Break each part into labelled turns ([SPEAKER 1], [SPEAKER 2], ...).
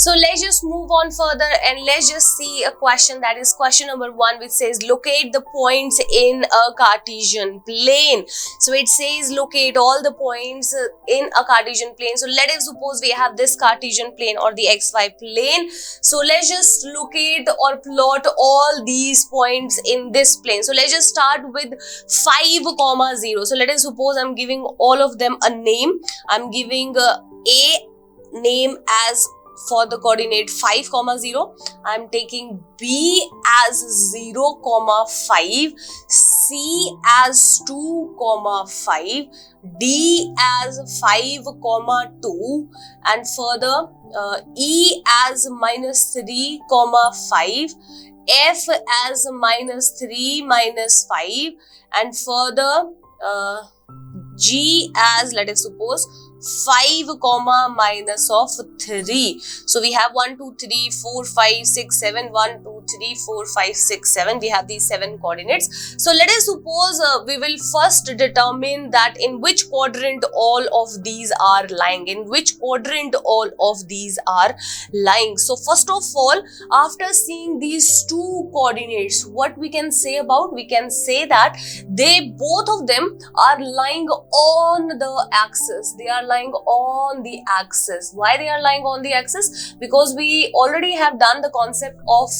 [SPEAKER 1] So let's just move on further and let's just see a question, that is question number 1, which says locate the points in a Cartesian plane. So it says locate all the points in a Cartesian plane. So let us suppose we have this Cartesian plane or the XY plane. So let's just locate or plot all these points in this plane. So let's just start with 5, 0. So let us suppose I'm giving all of them a name. I'm giving a name as for the coordinate 5, 0. I'm taking B as 0, 5, C as 2, 5, D as 5, 2, and further E as -3, 5, F as -3, -5, and further G as, let us suppose, 5, minus of 3. So we have 1, 2, 3, 4, 5, 6, 7, 1, 2, 3, 4, 5, 6, 7. We have these 7 coordinates. So let us suppose we will first determine that in which quadrant all of these are lying. In which quadrant all of these are lying. So first of all, after seeing these 2 coordinates, what we can say about? We can say that both of them are lying on the axis. They are lying on the axis. Why they are lying on the axis? Because we already have done the concept of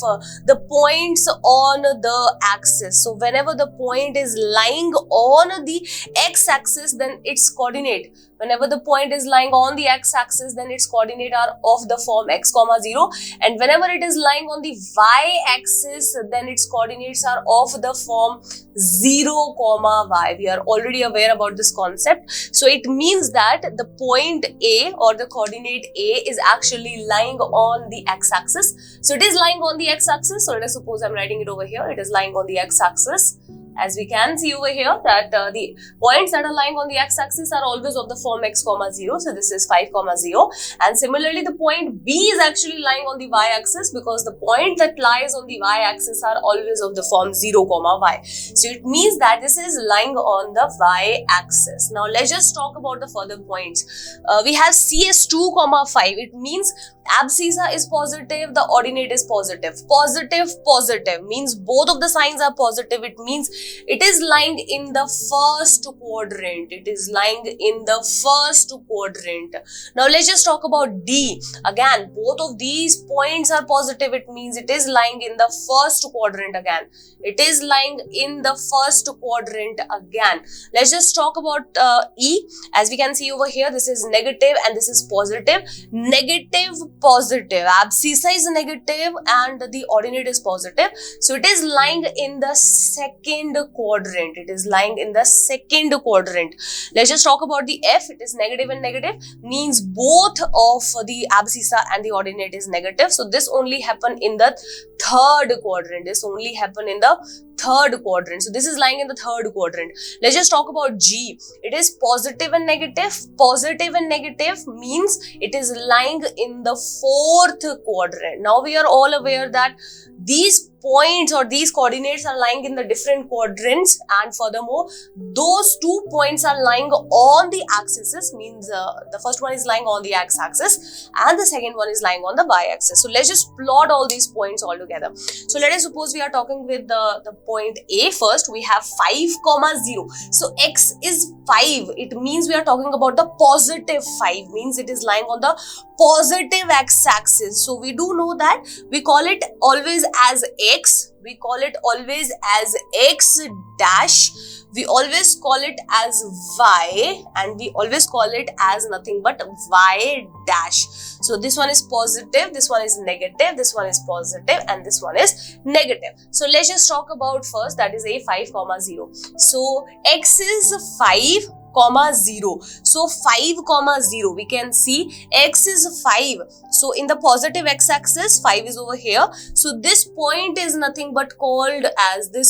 [SPEAKER 1] the points on the axis. So whenever the point is lying on the x-axis, then its coordinate. Whenever the point is lying on the x-axis, then its coordinate are of the form x, 0. And whenever it is lying on the y-axis, then its coordinates are of the form 0, y. We are already aware about this concept. So it means that the point A or the coordinate A is actually lying on the x-axis. So it is lying on the x-axis. So let us suppose I'm writing it over here. It is lying on the x-axis. As we can see over here that the points that are lying on the x-axis are always of the form x, 0. So this is 5, 0. And similarly, the point B is actually lying on the y-axis because the point that lies on the y-axis are always of the form 0, y. So it means that this is lying on the y-axis. Now let's just talk about the further points. We have CS2, 5. It means abscissa is positive, the ordinate is positive. Positive means both of the signs are positive. It means it is lying in the first quadrant. It is lying in the first quadrant. Now let's just talk about D. Again, both of these points are positive. It means it is lying in the first quadrant again. It is lying in the first quadrant again. Let's just talk about E. As we can see over here, this is negative and this is positive. Negative, positive. Abscissa is negative and the ordinate is positive. So it is lying in the second quadrant. It is lying in the second quadrant. Let's just talk about the F. It is negative and negative, means both of the abscissa and the ordinate is negative. So this only happen in the third quadrant. This only happen in the third quadrant. So this is lying in the third quadrant. Let's just talk about G. It is positive and negative. Positive and negative means it is lying in the fourth quadrant. Now we are all aware that these points or these coordinates are lying in the different quadrants, and furthermore those 2 points are lying on the axis, means the first one is lying on the x-axis and the second one is lying on the y-axis. So let's just plot all these points all together. So let us suppose we are talking with the point A first. We have 5, 0. So x is 5. It means we are talking about the positive 5, means it is lying on the positive x-axis. So we do know that we call it always as x. We call it always as x dash. We always call it as y, and we always call it as nothing but y dash. So this one is positive, this one is negative, this one is positive, and this one is negative. So let's just talk about first, that is a 5, 0. So x is 5, 0. So 5, 0, we can see x is 5. So in the positive x-axis, 5 is over here. So this point is nothing but called as, the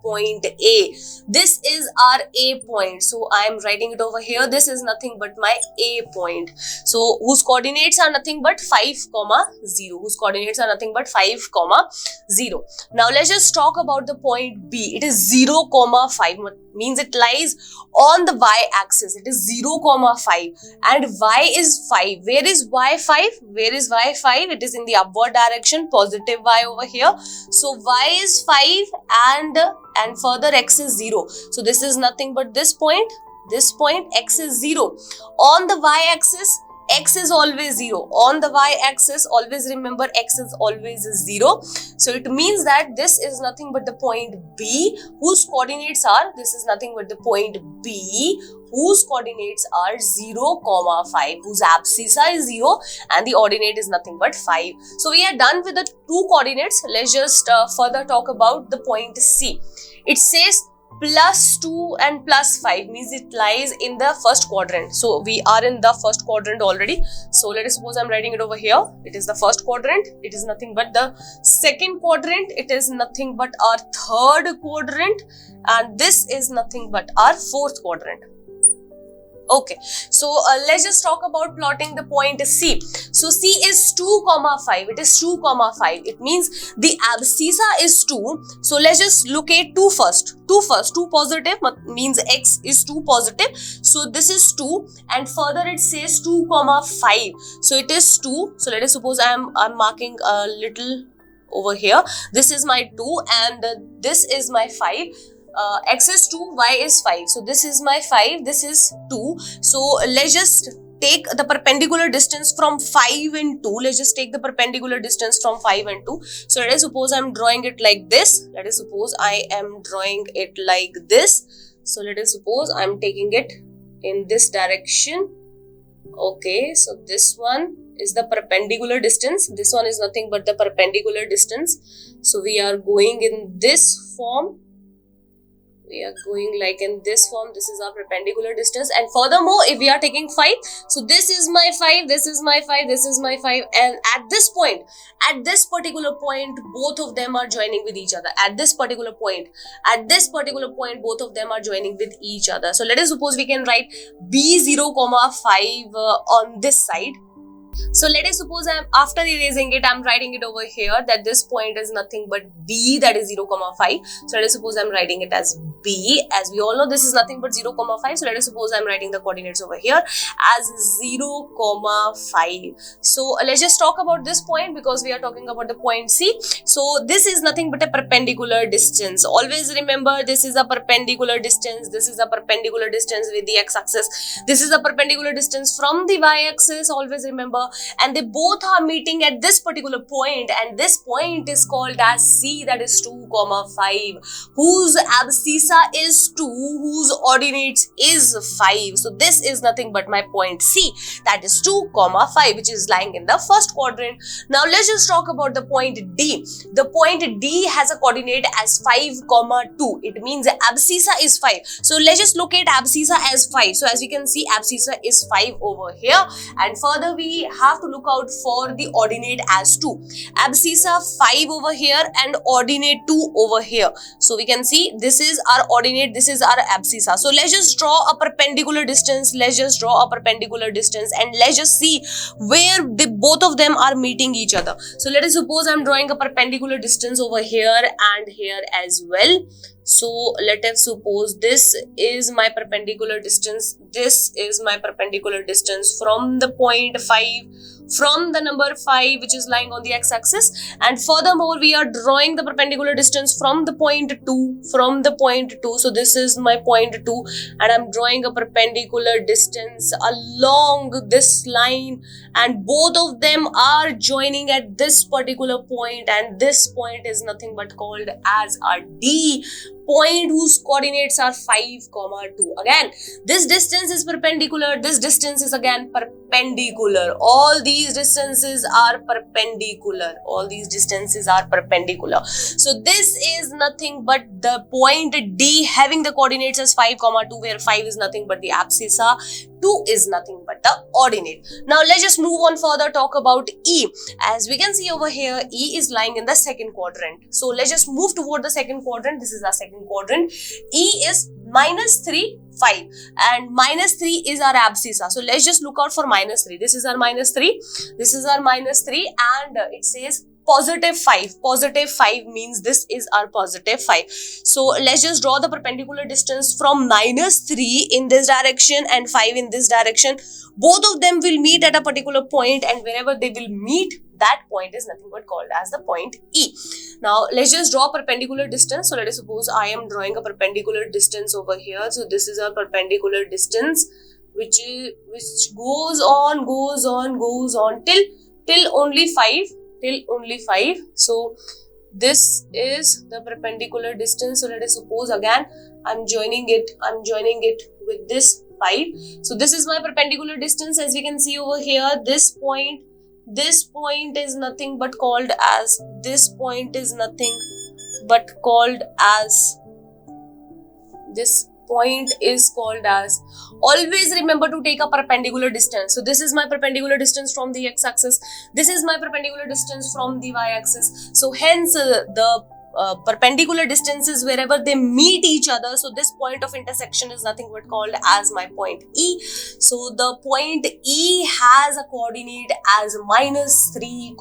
[SPEAKER 1] point A. This is our A point. So I am writing it over here. This is nothing but my A point. So whose coordinates are nothing but 5, 0. Whose coordinates are nothing but 5, 0. Now let's just talk about the point B. It is 0, 5. means it lies on the y-axis. It is 0, 5 and y is 5. Where is y 5? Where is y 5? It is in the upward direction, positive y over here. So y is 5 and further x is 0. So this is nothing but this point, x is 0. On the y-axis, x is always 0. On the y-axis, always remember x is always 0. So it means that this is nothing but the point B, whose coordinates are, this is nothing but the point B, whose coordinates are 0, 5, whose abscissa is 0 and the ordinate is nothing but 5. So we are done with the two coordinates. Let's just further talk about the point C. It says +2 and +5 means it lies in the first quadrant. So we are in the first quadrant already. So let us suppose I'm writing it over here. It is the first quadrant. It is nothing but the second quadrant. It is nothing but our third quadrant. And this is nothing but our fourth quadrant. Okay, so let's just talk about plotting the point C. So C is 2, 5. It is 2, 5. It means the abscissa is 2. So let's just locate 2 first. 2 positive means x is 2 positive. So this is 2 and further it says 2, 5. So it is 2. So let us suppose I'm marking a little over here. This is my 2 and this is my 5. X is 2, y is 5. So this is my 5, this is 2. So let's just take the perpendicular distance from 5 and 2. Let's just take the perpendicular distance from 5 and 2. So let us suppose I'm drawing it like this. Let us suppose I am drawing it like this. So let us suppose I'm taking it in this direction. Okay, so this one is the perpendicular distance. This one is nothing but the perpendicular distance. So we are going in this form. We are going like in this form. This is our perpendicular distance. And furthermore, if we are taking 5, so this is my 5, this is my 5, this is my 5. And at this point, at this particular point, both of them are joining with each other. At this particular point, both of them are joining with each other. So let us suppose we can write B0, 5 on this side. So let us suppose after erasing it, I'm writing it over here that this point is nothing but B, that is 0, 5. So let us suppose I'm writing it as B. As we all know, this is nothing but 0, 5. So let us suppose I'm writing the coordinates over here as 0, 5. So let's just talk about this point because we are talking about the point C. So this is nothing but a perpendicular distance. Always remember, this is a perpendicular distance. This is a perpendicular distance with the x-axis. This is a perpendicular distance from the y-axis. Always remember. And they both are meeting at this particular point, and this point is called as C, that is 2, 5, whose abscissa is 2, whose ordinates is 5. So this is nothing but my point C, that is 2, 5, which is lying in the first quadrant. Now let's just talk about the point D. The point D has a coordinate as 5, 2. It means the abscissa is 5. So let's just locate abscissa as 5. So as we can see, abscissa is 5 over here, and further we have to look out for the ordinate as 2. Abscissa 5 over here and ordinate 2 over here. So we can see this is our ordinate, this is our abscissa. So let's just draw a perpendicular distance. Let's just draw a perpendicular distance and let's just see where both of them are meeting each other. So let us suppose I'm drawing a perpendicular distance over here and here as well. So let us suppose this is my perpendicular distance. This is my perpendicular distance from the point 5, from the number 5 which is lying on the x-axis, and furthermore we are drawing the perpendicular distance from the point 2, so this is my point 2 and I'm drawing a perpendicular distance along this line, and both of them are joining at this particular point, and this point is nothing but called as a D point, whose coordinates are 5, 2. Again, this distance is perpendicular, this distance is again perpendicular. All these distances are perpendicular. So this is nothing but the point D having the coordinates as 5, 2, where 5 is nothing but the abscissa, 2 is nothing but the ordinate. Now let's just move on further, talk about E. As we can see over here, E is lying in the second quadrant. So let's just move toward the second quadrant. This is our second quadrant. E is -3, 5, and -3 is our abscissa. So let's just look out for -3. This is our -3, this is our -3, and it says positive 5. Positive 5 means this is our positive 5. So let's just draw the perpendicular distance from -3 in this direction and 5 in this direction. Both of them will meet at a particular point, and wherever they will meet, that point is nothing but called as the point E. Now let's just draw perpendicular distance. So let us suppose I am drawing a perpendicular distance over here. So this is a perpendicular distance which goes on till only 5. So this is the perpendicular distance. So let us suppose again I'm joining it with this 5. So this is my perpendicular distance. As we can see over here, this point is nothing but called as, always remember to take a perpendicular distance. So this is my perpendicular distance from the x-axis, this is my perpendicular distance from the y-axis. So hence the perpendicular distances wherever they meet each other, so this point of intersection is nothing but called as my point E. So the point E has a coordinate as -3,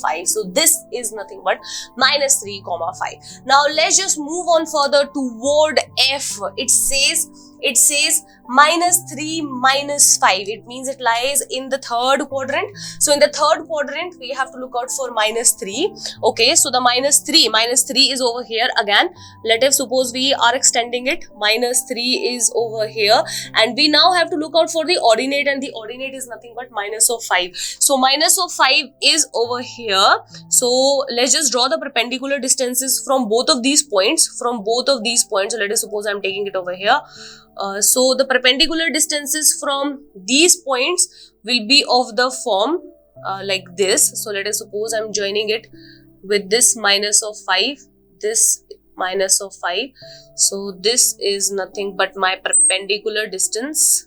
[SPEAKER 1] 5. So this is nothing but -3, 5. Now let's just move on further toward F. It says -3, -5. It means it lies in the third quadrant. So in the third quadrant, we have to look out for -3. Okay, so the -3 is over here again. Let us suppose we are extending it. -3 is over here, and we now have to look out for the ordinate, and the ordinate is nothing but -5. So -5 is over here. So let's just draw the perpendicular distances from both of these points. So let us suppose I'm taking it over here. So the perpendicular distances from these points will be of the form like this. So let us suppose I'm joining it with this -5, this -5. So this is nothing but my perpendicular distance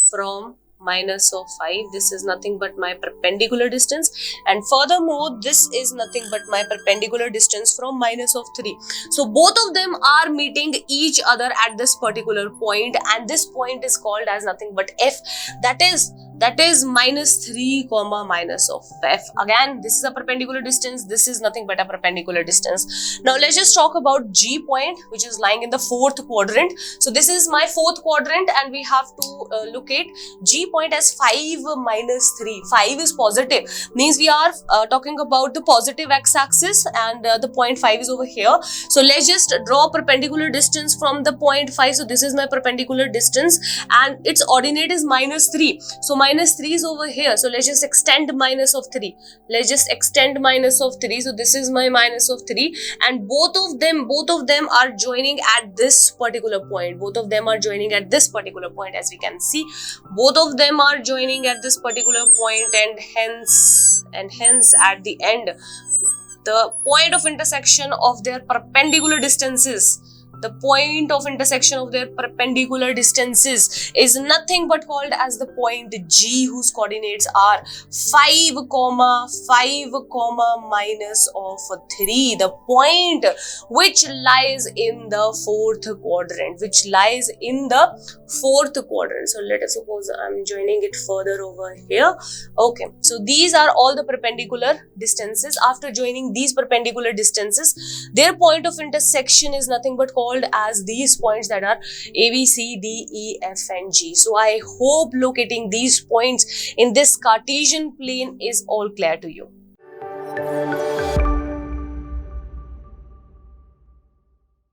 [SPEAKER 1] from -5. This is nothing but my perpendicular distance, and furthermore this is nothing but my perpendicular distance from -3. So both of them are meeting each other at this particular point, and this point is called as nothing but F. That is -3, -F. Again, this is a perpendicular distance, this is nothing but a perpendicular distance. Now let's just talk about G point, which is lying in the fourth quadrant. So this is my fourth quadrant, and we have to locate G point as 5 -3. 5 is positive, means we are talking about the positive x-axis, and the point 5 is over here. So let's just draw perpendicular distance from the point 5. So this is my perpendicular distance, and its ordinate is -3. So -3 is over here. So let's just extend -3. So this is my -3, and both of them are joining at this particular point. As we can see, both of them are joining at this particular point, and hence at the end, the point of intersection of their perpendicular distances, is nothing but called as the point G, whose coordinates are 5, -3. The point which lies in the fourth quadrant. So let us suppose I'm joining it further over here. Okay, so these are all the perpendicular distances. After joining these perpendicular distances, their point of intersection is nothing but called as these points that are A, B, C, D, E, F and G. So I hope locating these points in this Cartesian plane is all clear to you.